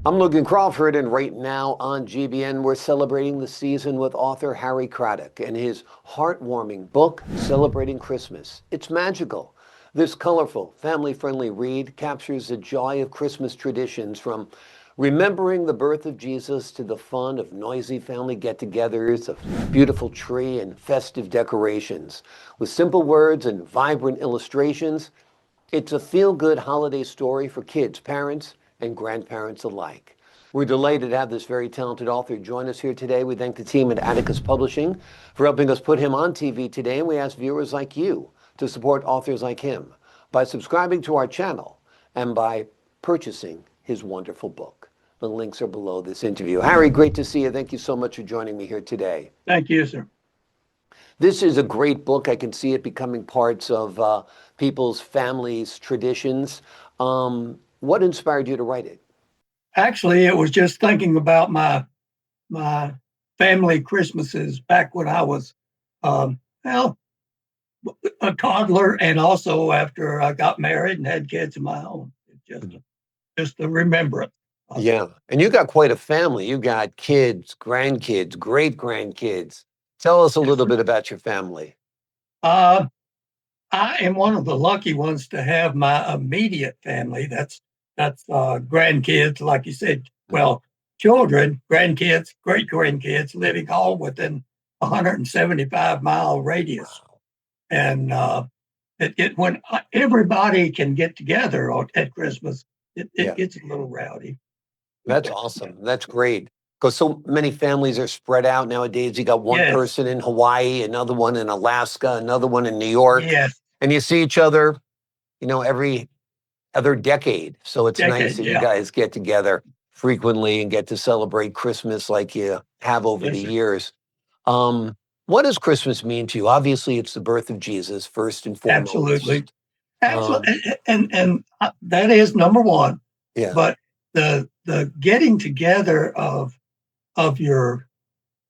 I'm Logan Crawford, and right now on GBN, we're celebrating the season with author Harry Craddock and his heartwarming book, Celebrating Christmas. It's magical. This colorful, family-friendly read captures the joy of Christmas traditions, from remembering the birth of Jesus to the fun of noisy family get-togethers, a beautiful tree, and festive decorations. With simple words and vibrant illustrations, it's a feel-good holiday story for kids, parents, and grandparents alike. We're delighted to have this very talented author join us here today. We thank the team at Atticus Publishing for helping us put him on TV today, and we ask viewers like you to support authors like him by subscribing to our channel and by purchasing his wonderful book. The links are below this interview. Harry, great to see you. Thank you so much for joining me here today. Thank you, sir. This is a great book. I can see it becoming parts of people's families' traditions. What inspired you to write it? Actually, it was just thinking about my family Christmases back when I was, well, a toddler, and also after I got married and had kids of my own. Just a remembrance. Yeah, and you got quite a family. You got kids, grandkids, great grandkids. Tell us a little bit about your family. I am one of the lucky ones to have my immediate family. That's grandkids, like you said. Well, children, grandkids, great grandkids, living all within 175-mile radius. And when everybody can get together at Christmas, it gets a little rowdy. That's awesome. That's great. Because so many families are spread out nowadays. You got one person in Hawaii, another one in Alaska, another one in New York. Yes. And you see each other, every other decade. So it's nice that you guys get together frequently and get to celebrate Christmas like you have over the years. What does Christmas mean to you? Obviously, it's the birth of Jesus, first and foremost. Absolutely. And that is number one. Yeah. But the getting together of your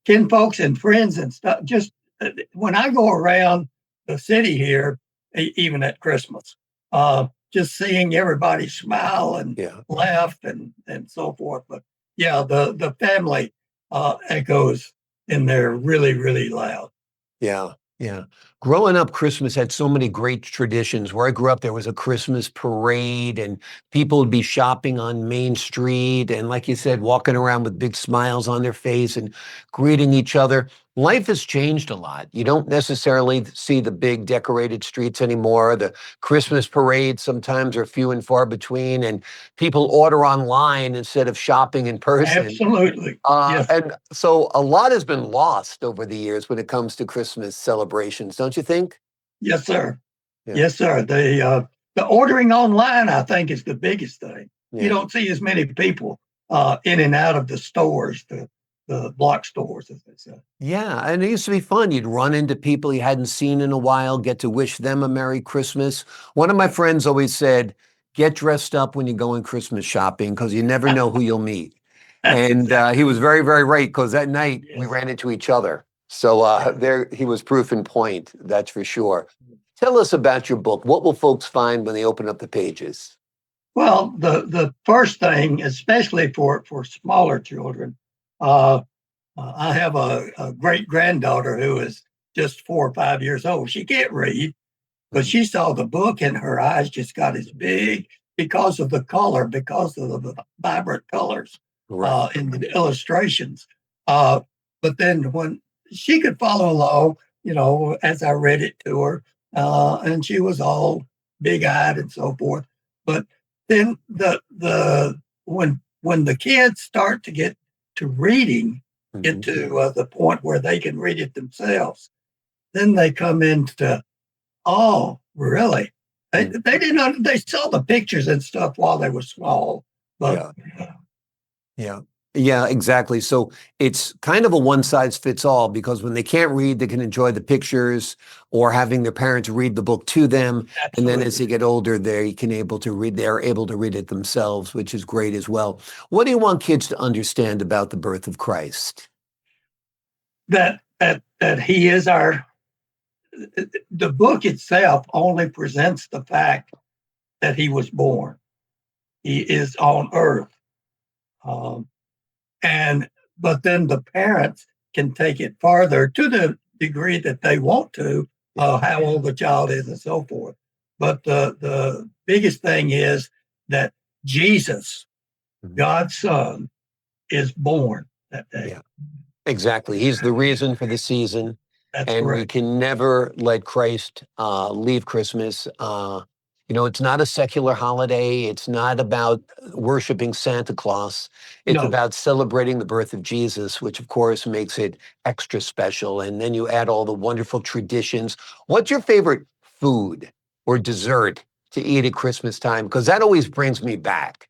kin folks and friends and stuff, just when I go around the city here, even at Christmas, just seeing everybody smile and laugh and so forth. But the family echoes in there really, really loud. Yeah. Yeah. Growing up, Christmas had so many great traditions. Where I grew up, there was a Christmas parade and people would be shopping on Main Street. And like you said, walking around with big smiles on their face and greeting each other. Life has changed a lot. You don't necessarily see the big decorated streets anymore. The Christmas parades sometimes are few and far between, and people order online instead of shopping in person. Absolutely. And so a lot has been lost over the years when it comes to Christmas celebrations, don't you think? Yes, sir. Yeah. Yes, sir. The ordering online, I think, is the biggest thing. Yeah. You don't see as many people in and out of the stores, the block stores, as they say. Yeah, and it used to be fun. You'd run into people you hadn't seen in a while, get to wish them a Merry Christmas. One of my friends always said, get dressed up when you're going Christmas shopping because you never know who you'll meet. And he was very, very right, because that night we ran into each other. So there he was proof in point, that's for sure. Tell us about your book. What will folks find when they open up the pages? Well, the first thing, especially for smaller children, I have a great granddaughter who is just 4 or 5 years old. She can't read, but she saw the book and her eyes just got as big because of the color, because of the vibrant colors in the illustrations. But then when she could follow along, as I read it to her, and she was all big-eyed and so forth. But then when the kids start to get to reading, get to the point where they can read it themselves, then they come into, oh, really? They didn't. They saw the pictures and stuff while they were small, but yeah, exactly. So it's kind of a one size fits all, because when they can't read, they can enjoy the pictures or having their parents read the book to them. Absolutely. And then as they get older, they're able to read it themselves, which is great as well. What do you want kids to understand about the birth of Christ? That he is the book itself only presents the fact that he was born. He is on earth. Um, and but then the parents can take it farther to the degree that they want to, how old the child is and so forth. But the biggest thing is that Jesus, Mhm. God's son, is born that day. Yeah. Exactly. He's the reason for the season. That's And we correct. can never let Christ leave Christmas. It's not a secular holiday. It's not about worshiping Santa Claus. It's No. about celebrating the birth of Jesus, which of course makes it extra special. And then you add all the wonderful traditions. What's your favorite food or dessert to eat at Christmas time? Because that always brings me back.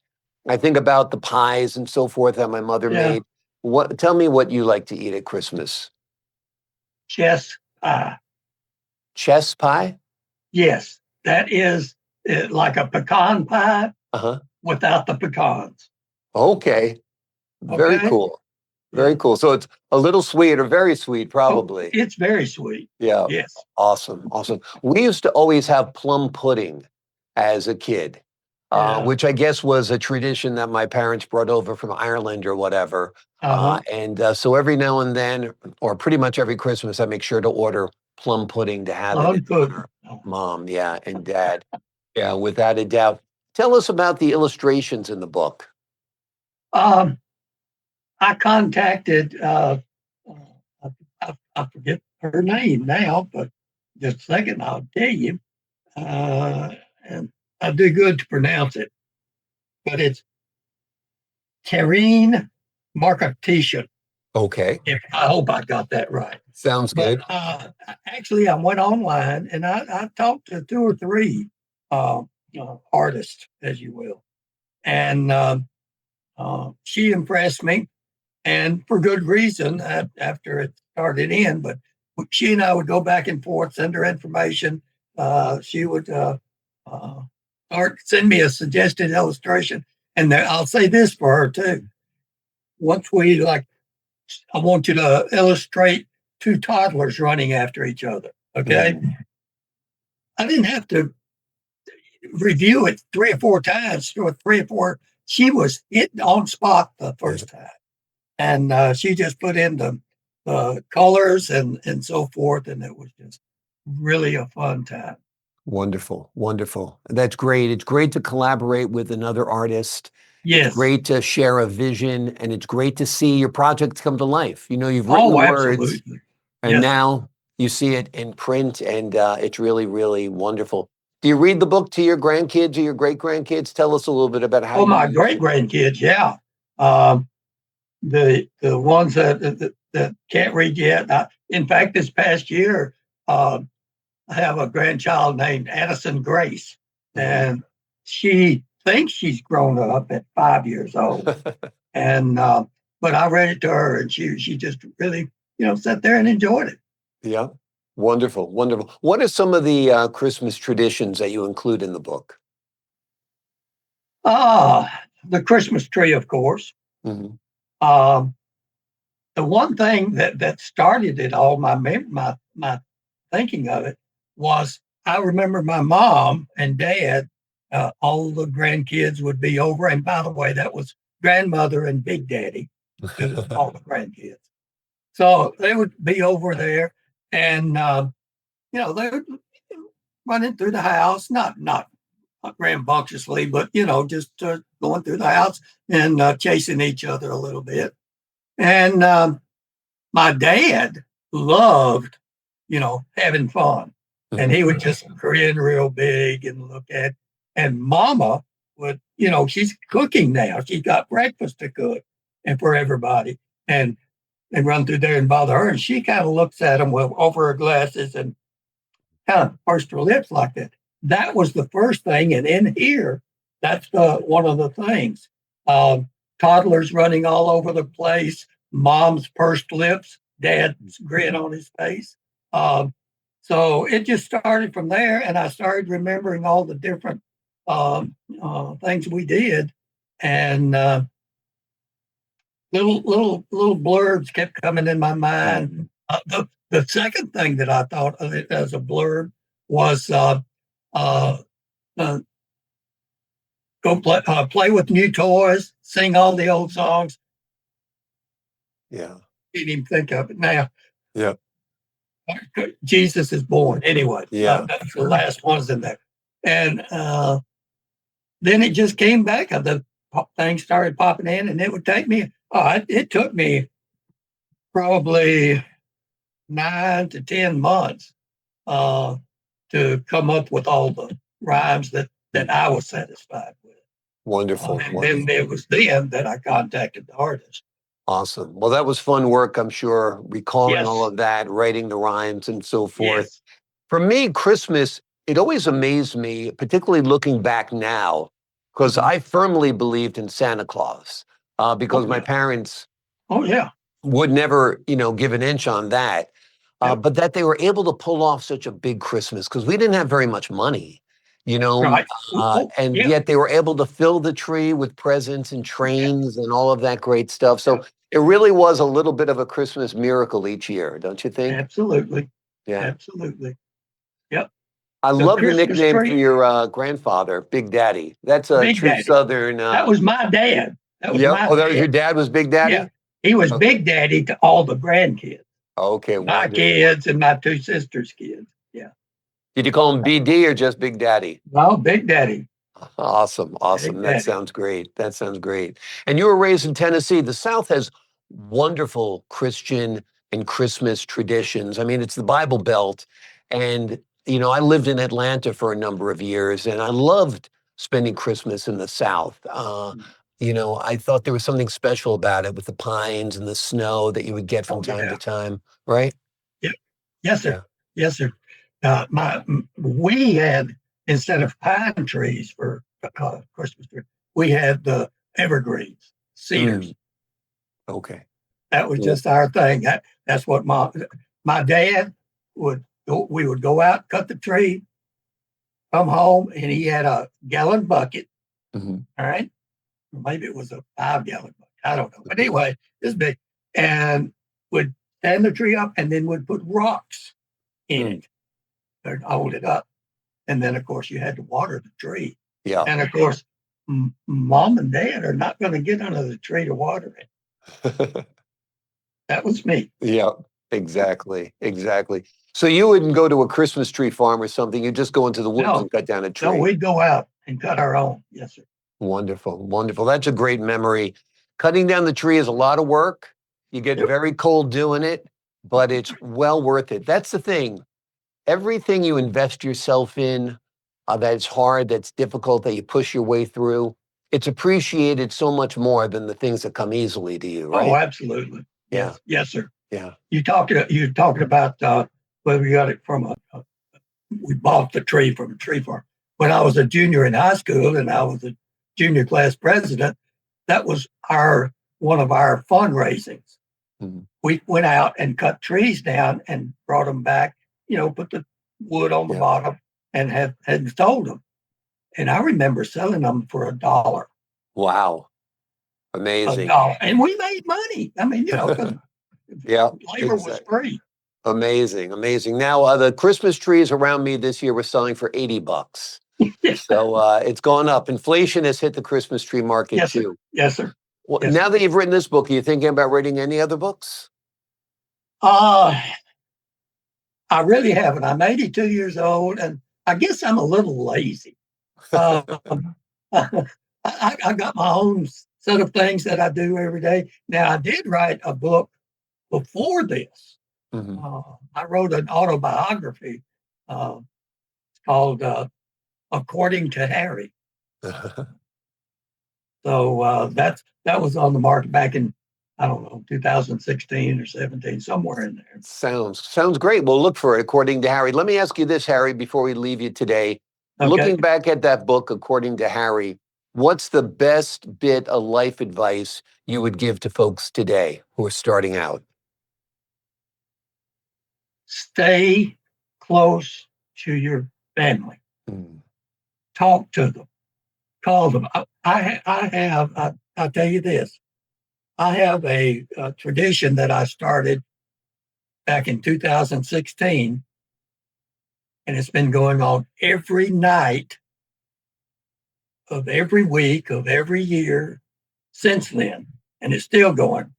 I think about the pies and so forth that my mother Yeah. made. Tell me what you like to eat at Christmas. Chess pie. Chess pie? Yes. That is like a pecan pie Uh-huh. without the pecans. Okay. Very Okay. cool. Very Yeah. cool. So it's a little sweet or very sweet, Oh, probably. it's very sweet. Yeah. Yes. Awesome. Awesome. We used to always have plum pudding as a kid, Yeah. which I guess was a tradition that my parents brought over from Ireland or whatever. Uh-huh. And so every now and then, or pretty much every Christmas, I make sure to order plum pudding to have it in Plum pudding. honor of mom, yeah, and dad. Yeah, without a doubt. Tell us about the illustrations in the book. Um, I contacted, I forget her name now, but just a second, I'll tell you. And I do good to pronounce it, but it's Tareen Markatisha. Okay. If I hope I got that right. Sounds But good. actually, I went online and I talked to two or three uh, artists, as you will, and she impressed me, and for good reason. After it started in, but she and I would go back and forth, send her information. She would uh, send me a suggested illustration, and I'll say this for her too. Once we like, I want you to illustrate two toddlers running after each other. Okay, Mhm. I didn't have to review it three or four times, or three or four. She was hit on spot the Yeah. first time, and she just put in the colors and so forth, and it was just really a fun time. Wonderful. Wonderful. That's great. It's great to collaborate with another artist. It's Yes. great to share a vision, and it's great to see your project come to life. You've written the Oh, words, absolutely. and Yes. now you see it in print, and it's really, really wonderful. Do you read the book to your grandkids or your great grandkids? Tell us a little bit about how Oh, you my use great it. grandkids. Yeah. Um, the ones that can't read yet. In fact, this past year, uh, I have a grandchild named Addison Grace, Mhm. and she thinks she's grown up at 5 years old. And but I read it to her, and she just really sat there and enjoyed it. Yeah. Wonderful. Wonderful. What are some of the Christmas traditions that you include in the book? The Christmas tree, of course. Mhm. Um, the one thing that started it all, my thinking of it was I remember my mom and dad, all the grandkids would be over, and by the way, that was grandmother and big daddy to all the grandkids. So they would be over there, and they would running through the house, not rambunctiously, but just going through the house and chasing each other a little bit. And my dad loved, having fun, and he would just grin real big and look at. And Mama would, she's cooking now. She's got breakfast to cook and for everybody, and they run through there and bother her, and she kind of looks at them over her glasses and kind of pursed her lips like that. That was the first thing. And in here, that's one of the things. Toddlers running all over the place, mom's pursed lips, dad's grin on his face. Um, so it just started from there. And I started remembering all the different things we did. And little blurbs kept coming in my mind. The second thing that I thought of it as a blurb was uh, uh, go play with new toys, sing all the old songs. Yeah. Didn't even think of it now. Yeah. Jesus is born. Anyway, Yeah. that's the last ones in there. And then it just came back. The things started popping in, and it would take me, it took me probably 9 to 10 months to come up with all the rhymes that I was satisfied with. Wonderful. And Wonderful. then it was then that I contacted the artist. Awesome. Well, that was fun work, I'm sure, recalling all Yes, of that, writing the rhymes and so forth. yes. For me, Christmas, it always amazed me, particularly looking back now, because Mhm. I firmly believed in Santa Claus, because Oh, my yeah. parents Oh, yeah. would never, give an inch on that. Yep. But that they were able to pull off such a big Christmas because we didn't have very much money, Right. Oh, and yeah. yet they were able to fill the tree with presents and trains and all of that great stuff. So Yep. it really was a little bit of a Christmas miracle each year, don't you think? Absolutely. Yeah. Absolutely. Yep. I The love the Christmas nickname for tree, your grandfather, Big Daddy. That's a Big true Daddy. Southern. That was my dad. That was Yep. my Oh, that was your dad. dad was Big Yeah. Daddy? He was Okay. Big Daddy to all the grandkids, Okay, my wonderful. kids and my two sisters' kids. Yeah. Did you call him BD or just Big Daddy? No, Big Daddy. Awesome, awesome. Big That Daddy. sounds great. That sounds great. And you were raised in Tennessee. The South has wonderful Christian and Christmas traditions. I mean, it's the Bible Belt. And, I lived in Atlanta for a number of years and I loved spending Christmas in the South. I thought there was something special about it with the pines and the snow that you would get from Oh, time to yeah. time, right? Yeah. Yes, sir. Yeah. Yes, sir. We had, instead of pine trees for Christmas tree, we had the evergreens, cedars. Mm, okay. That was Yeah. just our thing. That's what my dad would go. We would go out, cut the tree, come home, and he had a gallon bucket. Mhm. All right, maybe it was a 5 gallon bucket. I don't know, but anyway, this big, and would stand the tree up, and then would put rocks in Mm, it and hold it up, and then of course you had to water the tree, yeah. and of course, mom and dad are not going to get under the tree to water it. That was me. Yeah, exactly, exactly. So you wouldn't go to a Christmas tree farm or something, you just go into the woods No, and cut down a no, tree. we'd go out and cut our own. Yes, sir. Wonderful, wonderful. That's a great memory. Cutting down the tree is a lot of work. You get Yep. very cold doing it, but it's well worth it. That's the thing. Everything you invest yourself in, that's hard, that's difficult, that you push your way through, it's appreciated so much more than the things that come easily to you, Oh, right? absolutely. Yeah, Yes, yes, sir. yeah. You talking about where we got it from we bought the tree from a tree farm. When I was a junior in high school and I was a junior class president, that was our one of our fundraisings. Mhm. We went out and cut trees down and brought them back. Put the wood on the Yeah. bottom and had sold them. And I remember selling them for Wow. a Amazing. dollar, and we made money. I mean, because Yeah, labor was exactly. free. Amazing, amazing. Now, the Christmas trees around me this year were selling for $80. So it's gone up. Inflation has hit the Christmas tree market Yes, sir. too. Yes, sir. Well, Yes, now sir. that you've written this book, are you thinking about writing any other books? Uh, I really haven't. I'm 82 years old, and I guess I'm a little lazy. I got my own set of things that I do every day. Now, I did write a book before this. Mhm. I wrote an autobiography. It's called "According to Harry." So that was on the market back in, I don't know, 2016 or 17, somewhere in there. Sounds great. We'll look for it according to Harry. Let me ask you this, Harry, before we leave you today. Okay. Looking back at that book, according to Harry, what's the best bit of life advice you would give to folks today who are starting out? Stay close to your family. Mm. Talk to them. Call them. I'll tell you this. I have a tradition that I started back in 2016, and it's been going on every night of every week of every year since then, and it's still going.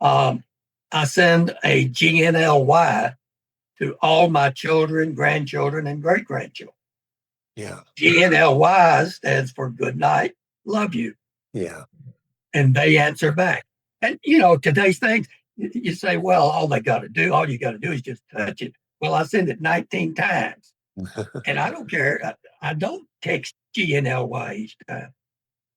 Um, I send a GNLY to all my children, grandchildren, and great grandchildren. Yeah. GNLY stands for good night, love you. Yeah. And they answer back. And, you know, today's things, you say, well, all you got to do is just touch it. Well, I send it 19 times. And I don't care. I don't text GNLY each time,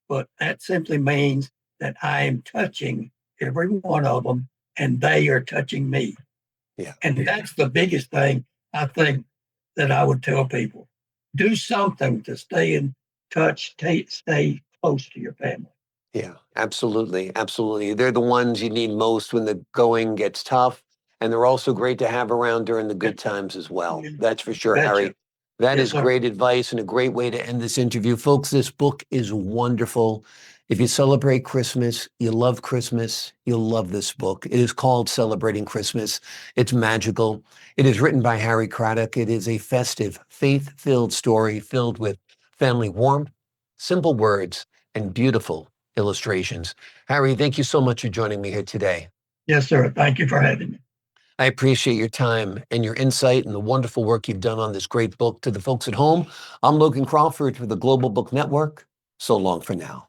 but that simply means that I am touching every one of them and they are touching me. Yeah. And that's the biggest thing I think that I would tell people. Do something to stay in touch, stay close to your family. Yeah, absolutely. Absolutely. They're the ones you need most when the going gets tough. And they're also great to have around during the good times as well. That's for sure, Betcha. Harry. That Yes, is sir. great advice and a great way to end this interview. Folks, this book is wonderful. If you celebrate Christmas, you love Christmas, you'll love this book. It is called Celebrating Christmas. It's magical. It is written by Harry Craddock. It is a festive, faith-filled story filled with family warmth, simple words, and beautiful illustrations. Harry, thank you so much for joining me here today. Yes, sir. Thank you for having me. I appreciate your time and your insight and the wonderful work you've done on this great book. To the folks at home, I'm Logan Crawford for the Global Book Network. So long for now.